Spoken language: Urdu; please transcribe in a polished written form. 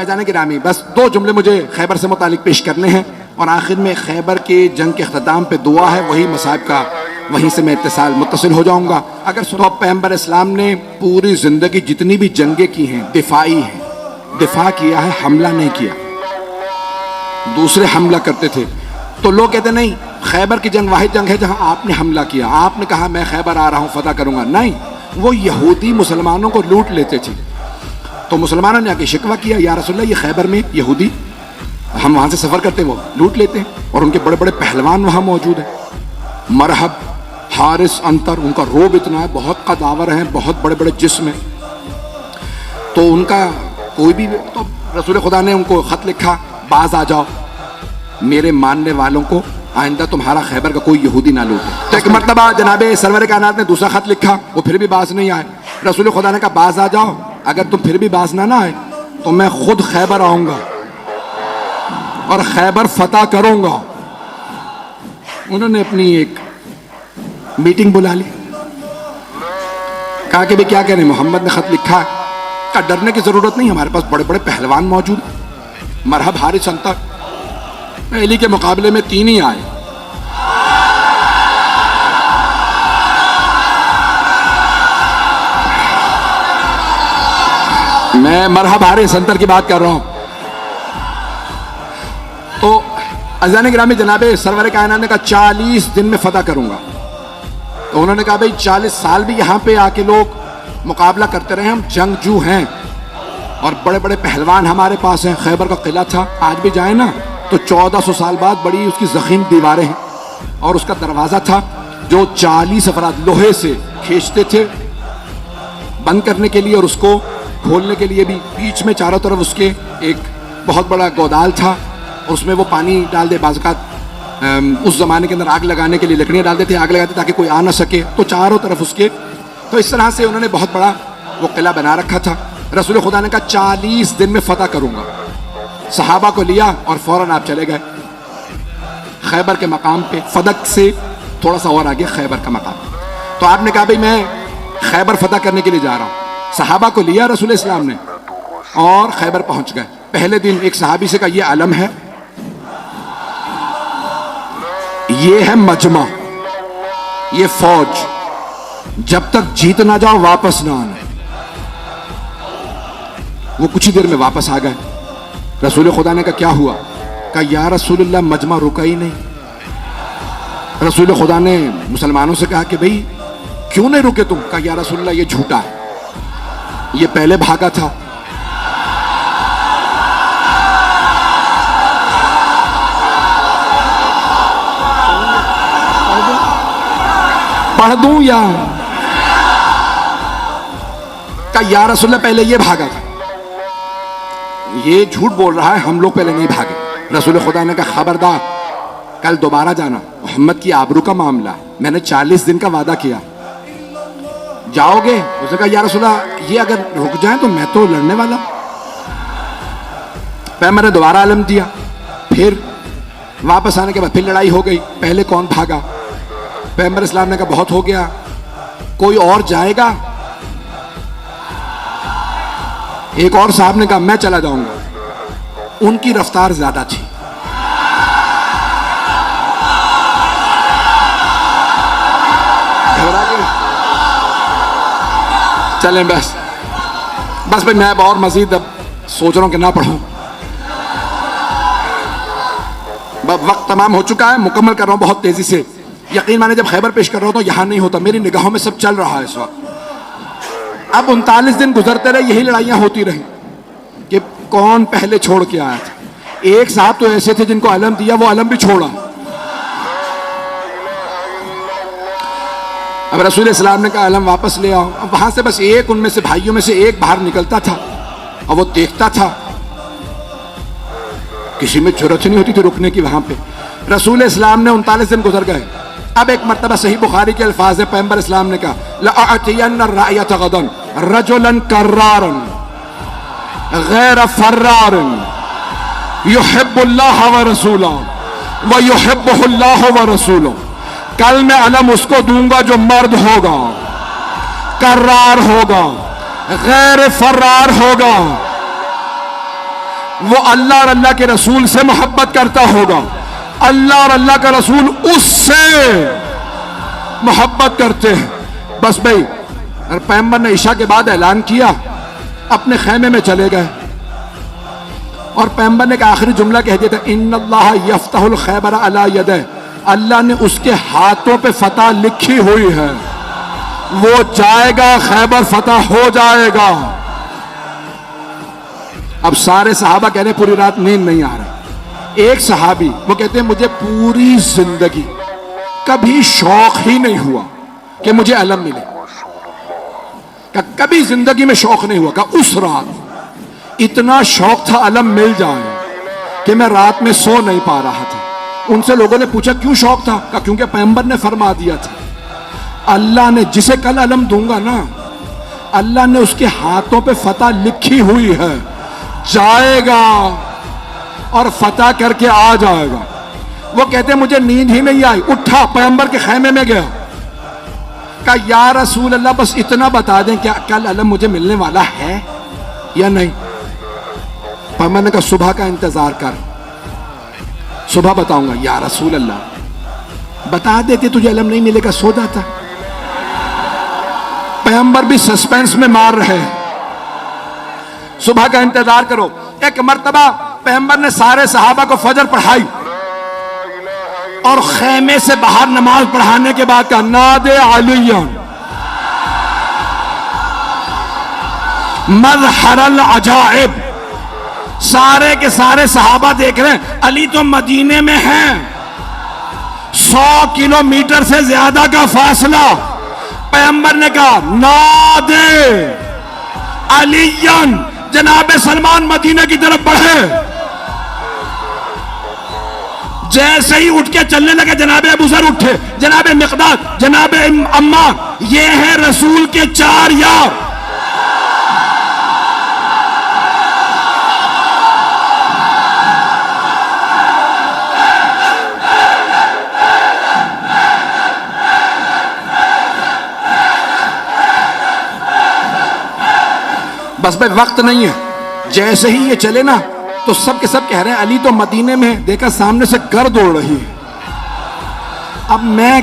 عزیزان گرامی بس 2 جملے مجھے خیبر سے متعلق پیش کرنے ہیں اور آخر میں خیبر کے جنگ کے اختتام پہ دعا ہے، وہی مصائب کا وہیں سے میں متصل ہو جاؤں گا۔ اگر سنو، پیغمبر اسلام نے پوری زندگی جتنی بھی جنگیں کی ہیں دفاعی ہیں، دفاع کیا ہے، حملہ نہیں کیا۔ دوسرے حملہ کرتے تھے تو لوگ کہتے نہیں خیبر کی جنگ واحد جنگ ہے جہاں آپ نے حملہ کیا، آپ نے کہا میں خیبر آ رہا ہوں فتح کروں گا، نہیں، وہ یہودی مسلمانوں کو لوٹ لیتے تھے۔ تو مسلمانوں نے آ کے شکوہ کیا، یا رسول اللہ یہ خیبر میں یہودی، ہم وہاں سے سفر کرتے وہ لوٹ لیتے ہیں، اور ان کے بڑے بڑے پہلوان وہاں موجود ہیں، مرحب، حارث، انتر، ان کا روب اتنا ہے، بہت قداور ہیں، بہت بڑے بڑے جسم ہیں، تو ان کا کوئی بھی، تو رسول خدا نے ان کو خط لکھا باز آ جاؤ، میرے ماننے والوں کو آئندہ تمہارا خیبر کا کوئی یہودی نہ لوٹے۔ تو ایک مرتبہ جناب سرور کائنات نے دوسرا خط لکھا، وہ پھر بھی باز نہیں آئے، رسول خدا نے کہا باز آ جاؤ، اگر تم پھر بھی باز نہ آئے تو میں خود خیبر آؤں گا اور خیبر فتح کروں گا۔ انہوں نے اپنی ایک میٹنگ بلا لی، کہا کہ بھی کیا کہہ رہے ہیں، محمد نے خط لکھا ہے، کہا ڈرنے کی ضرورت نہیں، ہمارے پاس بڑے بڑے پہلوان موجود ہیں، مرحب، حارث، انتر، پہلی کے مقابلے میں 3 ہی آئے۔ میں مرحب، حارث، انتر کی بات کر رہا ہوں۔ تو عزیزان گرامی جناب سرور کائنات نے کہا 40 دن میں فتح کروں گا۔ تو انہوں نے کہا بھائی 40 سال بھی یہاں پہ آ کے لوگ مقابلہ کرتے رہے، ہم جنگجو ہیں اور بڑے بڑے پہلوان ہمارے پاس ہیں، خیبر کا قلعہ تھا، آج بھی جائیں نا تو 1400 سال بعد بڑی اس کی ضخیم دیواریں ہیں، اور اس کا دروازہ تھا جو 40 افراد لوہے سے کھینچتے تھے بند کرنے کے لیے، اور اس کو کھولنے کے لیے بھی بیچ میں چاروں طرف اس کے ایک بہت بڑا گودال تھا، اور اس میں وہ پانی ڈال دے، بعض اوقات اس زمانے کے اندر آگ لگانے کے لیے لکڑیاں ڈال دیتے، آگ لگاتے تاکہ کوئی آ نہ سکے، تو چاروں طرف اس کے، تو اس طرح سے انہوں نے بہت بڑا وہ قلعہ بنا رکھا تھا۔ رسول خدا نے کہا 40 دن میں فتح کروں گا۔ صحابہ کو لیا اور فوراً آپ چلے گئے خیبر کے مقام پہ، فدق سے تھوڑا سا اور آگے خیبر کا مقام۔ تو آپ نے کہا بھائی میں خیبر فتح کرنے کے لیے جا رہا ہوں، صحابہ کو لیا رسول اسلام نے اور خیبر پہنچ گئے۔ پہلے دن ایک صحابی سے کہا یہ علم ہے، یہ ہے مجمع، یہ فوج، جب تک جیت نہ جاؤ واپس نہ آنا۔ وہ کچھ ہی دیر میں واپس آ گئے۔ رسول خدا نے کہا کیا ہوا؟ کہا یا رسول اللہ مجمع رکا ہی نہیں۔ رسول خدا نے مسلمانوں سے کہا کہ بھئی کیوں نہیں رکے تم؟ کہا یا رسول اللہ یہ جھوٹا ہے، یہ پہلے بھاگا تھا۔ پڑھ دوں یا؟ کہا یا رسول اللہ پہلے یہ بھاگا تھا، یہ جھوٹ بول رہا ہے، ہم لوگ پہلے نہیں بھاگے۔ رسول خدا نے کہا خبردار، کل دوبارہ جانا، محمد کی آبرو کا معاملہ ہے، میں نے 40 دن کا وعدہ کیا، جاؤ گے؟ اس نے کہا یا رسول اللہ یہ اگر رک جائیں تو میں تو لڑنے والا۔ پیغمبر نے دوبارہ علم دیا، پھر واپس آنے کے بعد پھر لڑائی ہو گئی، پہلے کون بھاگا؟ پیغمبر اسلام نے کہا بہت ہو گیا، کوئی اور جائے گا؟ ایک اور صاحب نے کہا میں چلا جاؤں گا، ان کی رفتار زیادہ تھی۔ گھبرا گئے؟ چلیں بس بھائی میں اب اور مزید اب سوچ رہا ہوں کہ نہ پڑھوں، وقت تمام ہو چکا ہے، مکمل کر رہا ہوں بہت تیزی سے۔ یقین مانے جب خیبر پیش کر رہا ہوں تو یہاں نہیں ہوتا، میری نگاہوں میں سب چل رہا ہے اس وقت۔ اب 39 دن گزرتے رہے، یہی لڑائیاں ہوتی رہیں کہ کون پہلے چھوڑ کے آیا تھا۔ ایک صاحب تو ایسے تھے جن کو علم دیا، وہ علم بھی چھوڑا۔ اب رسول اسلام نے کہا علم واپس لے آؤ۔ اب وہاں سے بس ایک ان میں سے بھائیوں میں سے ایک باہر نکلتا تھا اور وہ دیکھتا تھا، کسی میں جرأت نہیں ہوتی تھی رکنے کی وہاں پہ۔ رسول اسلام نے 39 دن گزر گئے۔ اب ایک مرتبہ صحیح بخاری کے الفاظ ہیں، پیغمبر اسلام نے کہا لَأَعْتِيَنَّ الرَّأْيَةَ غَدًا رَجُلًا كَرَّارًا غَيْرَ فَرَّارٍ يُحِبُّ اللَّهَ وَرَسُولَهُ وَيُحِبُّهُ اللَّهُ وَرَسُولُهُ۔ کل میں علم اس کو دوں گا جو مرد ہوگا، کرار ہوگا، غیر فرار ہوگا، وہ اللہ اور اللہ کے رسول سے محبت کرتا ہوگا، اللہ اور اللہ کا رسول اس سے محبت کرتے ہیں۔ بس بھائی پیغمبر نے عشاء کے بعد اعلان کیا، اپنے خیمے میں چلے گئے، اور پیغمبر نے ایک آخری جملہ کہہ دیا تھا، ان اللہ یفتح الخیبر علی یدہ، اللہ نے اس کے ہاتھوں پہ فتح لکھی ہوئی ہے، وہ جائے گا، خیبر فتح ہو جائے گا۔ اب سارے صحابہ کہہ رہے ہیں پوری رات نیند نہیں آ رہا۔ ایک صحابی وہ کہتے ہیں مجھے پوری زندگی کبھی شوق ہی نہیں ہوا کہ مجھے علم ملے، کہ کبھی زندگی میں شوق نہیں ہوا، کہ اس رات اتنا شوق تھا علم مل جائے کہ میں رات میں سو نہیں پا رہا تھا۔ ان سے لوگوں نے پوچھا کیوں شوق تھا؟ کہ کیونکہ پیغمبر نے فرما دیا تھا اللہ نے جسے کل علم دوں گا نا، اللہ نے اس کے ہاتھوں پہ فتح لکھی ہوئی ہے، جائے گا اور فتح کر کے آ جائے گا۔ وہ کہتے مجھے نیند ہی نہیں آئی، اٹھا پیغمبر کے خیمے میں گیا، کہا یا رسول اللہ بس اتنا بتا دیں کیا کل علم مجھے ملنے والا ہے یا نہیں؟ پیغمبر نے کہا صبح کا انتظار کر، صبح بتاؤں گا۔ یا رسول اللہ بتا دیتے تجھے علم نہیں ملے گا، سو جاتا۔ پیغمبر بھی سسپینس میں مار رہے ہیں، صبح کا انتظار کرو۔ ایک مرتبہ پیغمبر نے سارے صحابہ کو فجر پڑھائی اور خیمے سے باہر نماز پڑھانے کے بعد کہا نادے علی مظہر العجائب۔ سارے کے سارے صحابہ دیکھ رہے ہیں علی تو مدینے میں ہیں، 100 کلومیٹر سے زیادہ کا فاصلہ۔ پیغمبر نے کہا نادے علی، جناب سلمان مدینہ کی طرف بڑھے۔ جیسے ہی اٹھ کے چلنے لگے جناب ابو ذر اٹھے، جناب مقداد، جناب عمار، یہ ہیں رسول کے 4 یار۔ بس بھائی وقت نہیں ہے، جیسے ہی یہ چلے نا تو سب کے سب کہہ رہے ہیں علی تو مدینے میں، دیکھا سامنے سے گرد اڑ رہی ہے۔ اب میں